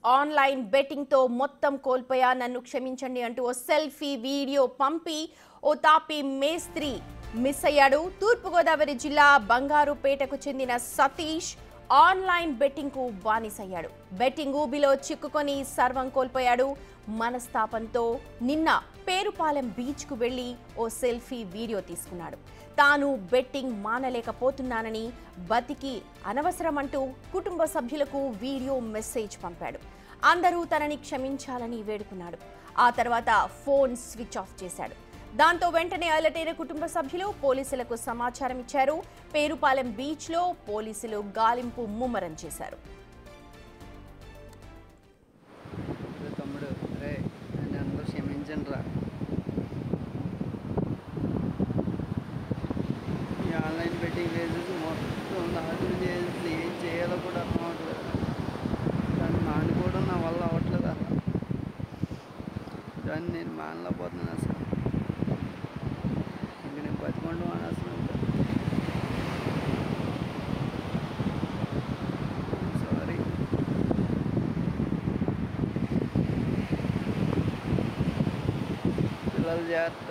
Online betting తో మొత్తం కోల్పోయా నన్ను క్షమించండి అంటూ ఓ సెల్ఫీ వీడియో పంపి ఓ తాపి మేస్త్రి మిస్ అయ్యాడు. తూర్పుగోదావరి జిల్లా బంగారుపేటకు చెందిన సతీష్ ఆన్లైన్ బెట్టింగ్ కు బానిసయ్యాడు. బెట్టింగ్ ఊబిలో చిక్కుకొని సర్వం కోల్పోయాడు. మనస్తాపంతో నిన్న పేరుపాలెం బీచ్ కు వెళ్లి ఓ సెల్ఫీ వీడియో తీసుకున్నాడు. తాను బెట్టింగ్ మానలేకపోతున్నానని, బతికి అనవసరమంటూ కుటుంబ సభ్యులకు వీడియో మెసేజ్ పంపాడు. అందరూ తనని క్షమించాలని వేడుకున్నాడు. ఆ తర్వాత ఫోన్ స్విచ్ ఆఫ్ చేశాడు. దాంతో వెంటనే అలర్ట్ అయిన కుటుంబ సభ్యులు పోలీసులకు సమాచారం ఇచ్చారు. పేరుపాలెం బీచ్ లో పోలీసులు గాలింపు ముమ్మరం చేశారు. ఆన్లైన్ బెట్టింగ్ వేసేసి మొత్తం నాశనం చేసి ఏం చేయాలో కూడా అర్థం అవ్వట్లేదు. దాన్ని మానుకోవడం నా వల్ల అవ్వట్లేదు. అసలు దాన్ని నేను మానలేకపోతున్నాను. అసలు ఇంక నేను బతికొండం అని అసలు సారీ. పిల్లలు జాగ్రత్త,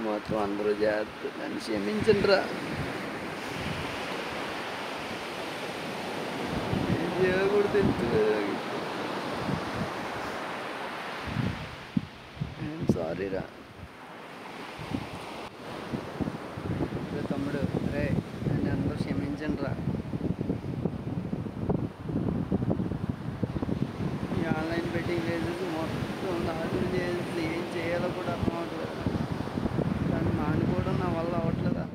మొత్తం అందరూ జాగ్రత్త, నన్ను క్షమించండి రా. కూడా తెలుసుకోలేదు. సారీ రా తమ్ముడు. రే నన్ను అందరూ క్షమించండి రా. ఈ ఆన్లైన్ బెట్టింగ్ వేసేసి మొత్తం నాశనం చేసి ఏం చేయాలో కూడా అర్థం అవ్వట్లేదు. దాన్ని మానుకోవడం నా వల్ల అవ్వట్లేదు.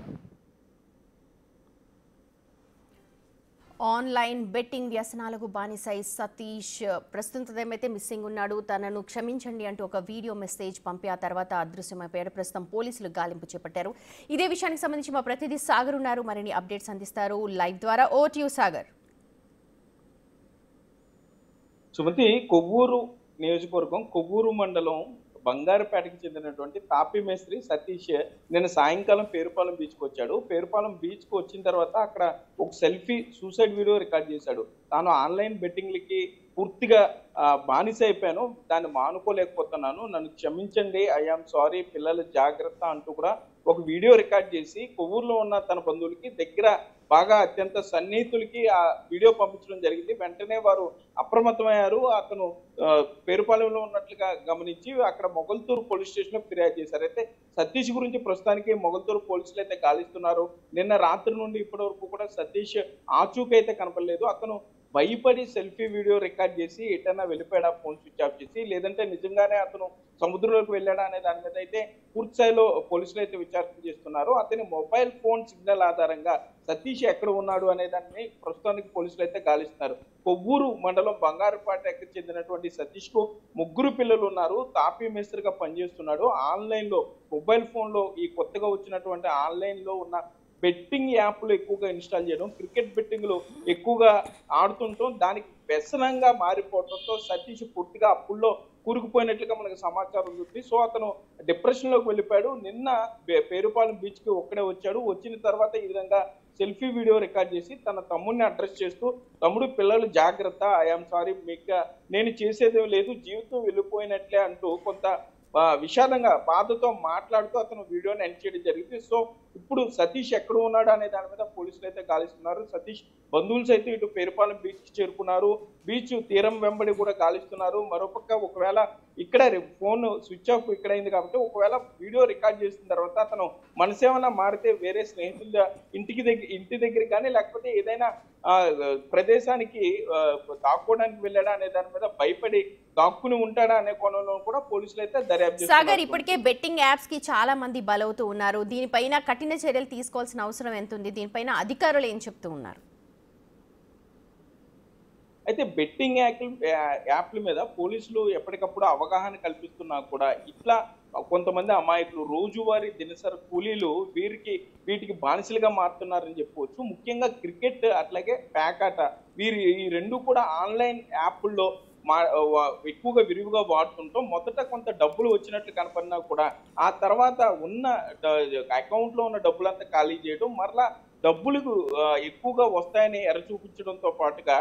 ఆన్లైన్ బెట్టింగ్ వ్యసనాలకు బానిసై సతీష్ ప్రస్తుతం అయితే మిస్సింగ్ ఉన్నాడు. తనను క్షమించండి అంటూ ఒక వీడియో మెసేజ్ పంపి ఆ తర్వాత అదృశ్యమైపోయాడు. ప్రస్తుతం పోలీసులు గాలింపు చేపట్టారు. ఇదే విషయానికి సంబంధించి మా ప్రతినిధి సాగర్ ఉన్నారు, మరిన్ని అప్డేట్స్ అందిస్తారు లైవ్ ద్వారా. Over to you Sagar. Sumathi, Kovvur నియోజకవర్గం కొవ్వూరు మండలం బంగారుపేటకి చెందినటువంటి తాపి మేస్త్రి సతీష్ నిన్న సాయంకాలం పేరుపాలెం బీచ్కి వచ్చాడు. పేరుపాలెం బీచ్కి వచ్చిన తర్వాత అక్కడ ఒక సెల్ఫీ సూసైడ్ వీడియో రికార్డ్ చేశాడు. తాను ఆన్లైన్ బెట్టింగ్లకి పూర్తిగా బానిస అయిపోయాను, దాన్ని మానుకోలేకపోతున్నాను, నన్ను క్షమించండి, ఐఆమ్ సారీ, పిల్లలు జాగ్రత్త అంటూ కూడా ఒక వీడియో రికార్డ్ చేసి కొవ్వూరులో ఉన్న తన బంధువులకి దగ్గర బాగా అత్యంత సన్నిహితులకి ఆ వీడియో పంపించడం జరిగింది. వెంటనే వారు అప్రమత్తమయ్యారు. అతను పేరుపాలెంలో ఉన్నట్లుగా గమనించి అక్కడ మొగల్తూరు పోలీస్ స్టేషన్ లో ఫిర్యాదు చేశారు. అయితే సతీష్ గురించి ప్రస్తుతానికి మొగల్తూరు పోలీసులు అయితే గాలిస్తున్నారు. నిన్న రాత్రి నుండి ఇప్పటి వరకు కూడా సతీష్ ఆచూకైతే కనపడలేదు. అతను భయపడి సెల్ఫీ వీడియో రికార్డ్ చేసి ఎటన్నా వెళ్ళిపోయాడా, ఫోన్ స్విచ్ ఆఫ్ చేసి, లేదంటే నిజంగానే అతను సముద్రంలోకి వెళ్ళాడా అనే దాని మీద అయితే పూర్తి స్థాయిలో పోలీసులు అయితే విచారణ చేస్తున్నారు. అతని మొబైల్ ఫోన్ సిగ్నల్ ఆధారంగా సతీష్ ఎక్కడ ఉన్నాడు అనే దాన్ని ప్రస్తుతానికి పోలీసులు అయితే గాలిస్తున్నారు. కొవ్వూరు మండలం బంగారుపేటకి చెందినటువంటి సతీష్ కు 3 పిల్లలు ఉన్నారు. తాపీ మేస్త్రిగా పనిచేస్తున్నాడు. ఆన్లైన్ లో మొబైల్ ఫోన్ లో ఈ కొత్తగా వచ్చినటువంటి ఆన్లైన్ లో ఉన్న బెట్టింగ్ యాప్లు ఎక్కువగా ఇన్స్టాల్ చేయడం, క్రికెట్ బెట్టింగ్లు ఎక్కువగా ఆడుతుంటాం, దానికి వ్యసనంగా మారిపోవడంతో సతీష్ పూర్తిగా అప్పుల్లో కూరుకుపోయినట్లుగా మనకు సమాచారం ఉంది. సో అతను డిప్రెషన్ లోకి వెళ్ళిపోయాడు. నిన్న పేరుపాలెం బీచ్ కి ఒక్కడే వచ్చాడు. వచ్చిన తర్వాత ఈ విధంగా సెల్ఫీ వీడియో రికార్డ్ చేసి తన తమ్ముడిని అడ్రస్ చేస్తూ, తమ్ముడు పిల్లలు జాగ్రత్త, ఐఆమ్ సారీ, మీకు నేను చేసేదేం లేదు, జీవితం వెళ్ళిపోయినట్లే అంటూ కొంత విషాదంగా బాధతో మాట్లాడుతూ అతను వీడియోని ఎండ్ చేయడం జరిగింది. సో ఇప్పుడు సతీష్ ఎక్కడ ఉన్నాడు అనే దాని మీద పోలీసులు అయితే గాలిస్తున్నారు. సతీష్ బంధువులు సైతం ఇటు పేరుపాలెం బీచ్ కి చేరుకున్నారు. బీచ్ తీరం వెంబడి కూడా గాలిస్తున్నారు. మరోపక్క ఒకవేళ ఇక్కడ ఫోన్ స్విచ్ ఆఫ్ ఇక్కడైంది కాబట్టి ఒకవేళ వీడియో రికార్డ్ చేసిన తర్వాత అతను మనసేమైనా మారితే వేరే స్నేహితుల ఇంటి దగ్గర కానీ లేకపోతే ఏదైనా ప్రదేశానికి దాక్కోవడానికి వెళ్ళాడా అనే దాని మీద భయపడి దాక్కుని ఉంటాడా అనే కోణంలో కూడా పోలీసులు అయితే దర్యాప్తు. సాగర్, ఇప్పటికే బెట్టింగ్ యాప్స్ కి చాలా మంది బలవుతూ ఉన్నారు. దీనిపైన కఠిన చర్యలు తీసుకోవాల్సిన అవసరం ఎంత ఉంది? దీనిపైన అధికారులు ఏం చెప్తూ ఉన్నారు? అయితే బెట్టింగ్ యాప్ల మీద పోలీసులు ఎప్పటికప్పుడు అవగాహన కల్పిస్తున్నా కూడా ఇట్లా కొంతమంది అమాయకులు రోజువారీ దినసరి కూలీలు వీటికి బానిసలుగా మారుతున్నారని చెప్పవచ్చు. ముఖ్యంగా క్రికెట్ అట్లాగే ప్యాకాట, ఈ రెండు కూడా ఆన్లైన్ యాప్ల్లో ఎక్కువగా విరివిగా వాడుతుంటాం. మొదట కొంత డబ్బులు వచ్చినట్లు కనపడినా కూడా ఆ తర్వాత ఉన్న అకౌంట్ లో ఉన్న డబ్బులంతా ఖాళీ చేయడం, మరలా డబ్బులు ఎక్కువగా వస్తాయని ఎర చూపించడంతో పాటుగా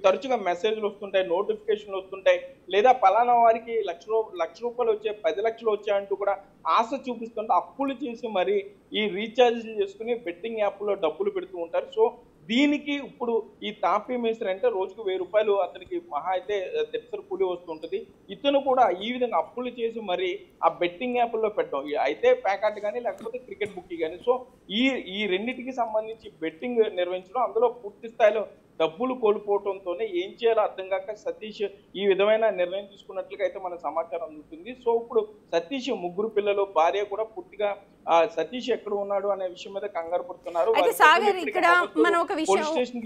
తరచుగా మెసేజ్లు వస్తుంటాయి, నోటిఫికేషన్లు వస్తుంటాయి, లేదా పలానా వారికి లక్ష రూపాయలు వచ్చాయి, 10 లక్షలు వచ్చాయంటూ కూడా ఆశ చూపిస్తుంటే అప్పులు చేసి మరి ఈ రీఛార్జ్లు చేసుకుని బెట్టింగ్ యాప్లో డబ్బులు పెడుతూ ఉంటారు. సో దీనికి ఇప్పుడు ఈ తాపీ మేస్త్రి అంటే రోజుకు 1000 రూపాయలు అతనికి మహా అయితే తెప్సరి కూలి వస్తుంటది. ఇతను కూడా ఈ విధంగా అప్పులు చేసి మరి ఆ బెట్టింగ్ యాప్లో పెట్టడం, అయితే ప్యాకెట్ కానీ లేకపోతే క్రికెట్ బుక్ కానీ, సో ఈ రెండింటికి సంబంధించి బెట్టింగ్ నిర్వహించడం, అందులో పూర్తి స్థాయిలో డబ్బులు కోల్పోవడంతోనే ఏం చేయాలో అర్థం కాక సతీష్ ఈ విధమైన నిర్ణయం తీసుకున్నట్లుగా అయితే మన సమాచారం అందుతుంది. సో ఇప్పుడు సతీష్ 3 పిల్లలు, భార్య కూడా పూర్తిగా సతీష్ ఎక్కడ ఉన్నాడు అనే విషయం మీద కంగారు పడుతున్నారు. అయితే సాగర్, ఇక్కడ మనం ఒక విషయం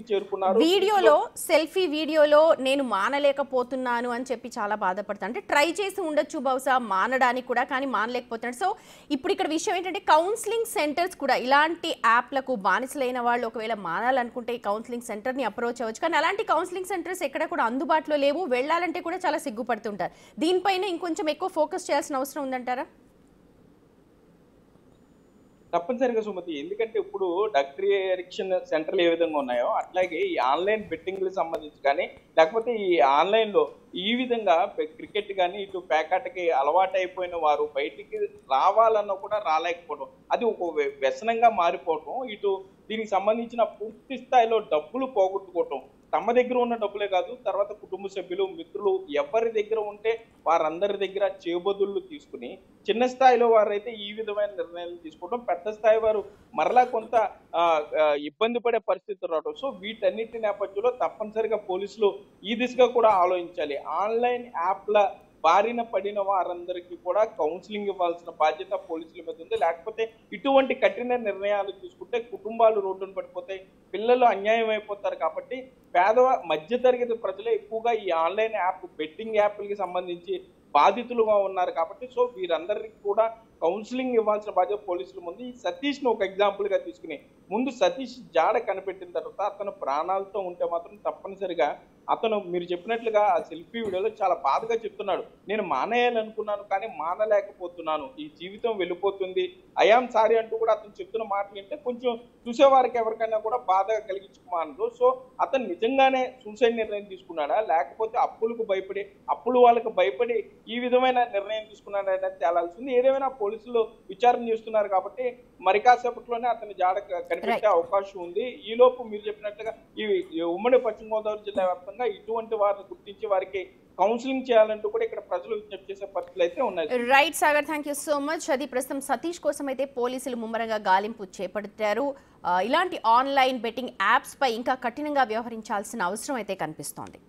వీడియోలో, సెల్ఫీ వీడియోలో నేను మానలేకపోతున్నాను అని చెప్పి చాలా బాధపడతాను. అంటే ట్రై చేసి ఉండొచ్చు బహుశా మానడానికి కూడా, కానీ మానలేకపోతున్నాడు. సో ఇప్పుడు ఇక్కడ విషయం ఏంటంటే కౌన్సిలింగ్ సెంటర్స్ కూడా ఇలాంటి యాప్లకు బానిసలైన వాళ్ళు ఒకవేళ మానాలనుకుంటే ఈ కౌన్సిలింగ్ సెంటర్ని అప్రోచ్ అవ్వచ్చు. కానీ అలాంటి కౌన్సిలింగ్ సెంటర్స్ ఎక్కడ కూడా అందుబాటులో లేవు, వెళ్ళాలంటే కూడా చాలా సిగ్గుపడుతుంటారు. దీనిపైన ఇంకొంచెం ఎక్కువ ఫోకస్ చేయాల్సిన అవసరం ఉందంటారా? తప్పనిసరిగా సుమతి, ఎందుకంటే ఇప్పుడు డ్రగ్ అడిక్షన్ సెంటర్లు ఏ విధంగా ఉన్నాయో అట్లాగే ఈ ఆన్లైన్ బెట్టింగ్లకు సంబంధించి కానీ లేకపోతే ఈ ఆన్లైన్లో ఈ విధంగా క్రికెట్ కానీ ఇటు ప్యాకెట్కి అలవాటు అయిపోయిన వారు బయటికి రావాలన్నా కూడా రాలేకపోవడం, అది ఒక వ్యసనంగా మారిపోవటం, ఇటు దీనికి సంబంధించిన పూర్తి స్థాయిలో డబ్బులు పోగొట్టుకోవటం, తమ దగ్గర ఉన్న డబ్బులే కాదు తర్వాత కుటుంబ సభ్యులు, మిత్రులు ఎవరి దగ్గర ఉంటే వారందరి దగ్గర చేబదుళ్ళు తీసుకుని చిన్న స్థాయిలో వారైతే ఈ విధమైన నిర్ణయాలు తీసుకోవడం, పెద్ద స్థాయి వారు మరలా కొంత ఇబ్బంది పడే పరిస్థితులు రావడం. సో వీటన్నిటి నేపథ్యంలో తప్పనిసరిగా పోలీసులు ఈ దిశగా కూడా ఆలోచించాలి. ఆన్లైన్ యాప్ల బారిన పడిన వారందరికీ కూడా కౌన్సిలింగ్ ఇవ్వాల్సిన బాధ్యత పోలీసుల మీద ఉంది. లేకపోతే ఇటువంటి కఠిన నిర్ణయాలు తీసుకుంటే కుటుంబాలు రోడ్డున పడిపోతాయి, పిల్లలు అన్యాయం అయిపోతారు. కాబట్టి మధ్యతరగతి ప్రజలే ఎక్కువగా ఈ ఆన్లైన్ యాప్ బెట్టింగ్ యాప్లకి సంబంధించి బాధితులుగా ఉన్నారు. కాబట్టి సో వీరందరికీ కూడా కౌన్సిలింగ్ ఇవ్వాల్సిన బాధ్యత పోలీసుల ముందు. ఈ సతీష్ను ఒక ఎగ్జాంపుల్ గా తీసుకుని ముందు సతీష్ జాడ కనిపెట్టిన తర్వాత అతను ప్రాణాలతో ఉంటే మాత్రం తప్పనిసరిగా అతను మీరు చెప్పినట్లుగా ఆ సెల్ఫీ వీడియోలో చాలా బాధగా చెప్తున్నాడు, నేను మానేయాలనుకున్నాను కానీ మానలేకపోతున్నాను, ఈ జీవితం వెళ్ళిపోతుంది, ఐఆమ్ సారీ అంటూ కూడా అతను చెప్తున్న మాటలు అంటే కొంచెం చూసేవారికి ఎవరికైనా కూడా బాధ కలిగించుకోమానదు. సో అతను నిజంగానే సూసైడ్ నిర్ణయం తీసుకున్నాడా లేకపోతే అప్పులు వాళ్ళకి భయపడి ఈ విధమైన నిర్ణయం తీసుకున్నాడనే తేలాల్సింది. ఏదేమైనా పోలీసులు విచారణ చేస్తున్నారు కాబట్టి మరి కాసేపట్లోనే అతని జాడ కనిపెట్టే అవకాశం ఉంది. ఈ లోపు మీరు చెప్పినట్లుగా ఈ ఉమ్మడి పశ్చిమ గోదావరి జిల్లా వ్యాప్తంగా ఇటువంటి వారిని గుర్తించి వారికి కౌన్సిలింగ్ చేయాలంటూ కూడా ఇక్కడ ప్రజలు విజ్ఞప్తి చేసే పరిస్థితులు అయితే ఉన్నాయి. Right Sagar, thank you so much. అది ప్రస్తుతం సతీష్ కోసం అయితే పోలీసులు ముమ్మరంగా గాలింపు చేపట్టారు. ఇలాంటి ఆన్లైన్ బెట్టింగ్ యాప్స్ పై ఇంకా కఠినంగా వ్యవహరించాల్సిన అవసరం అయితే కనిపిస్తోంది.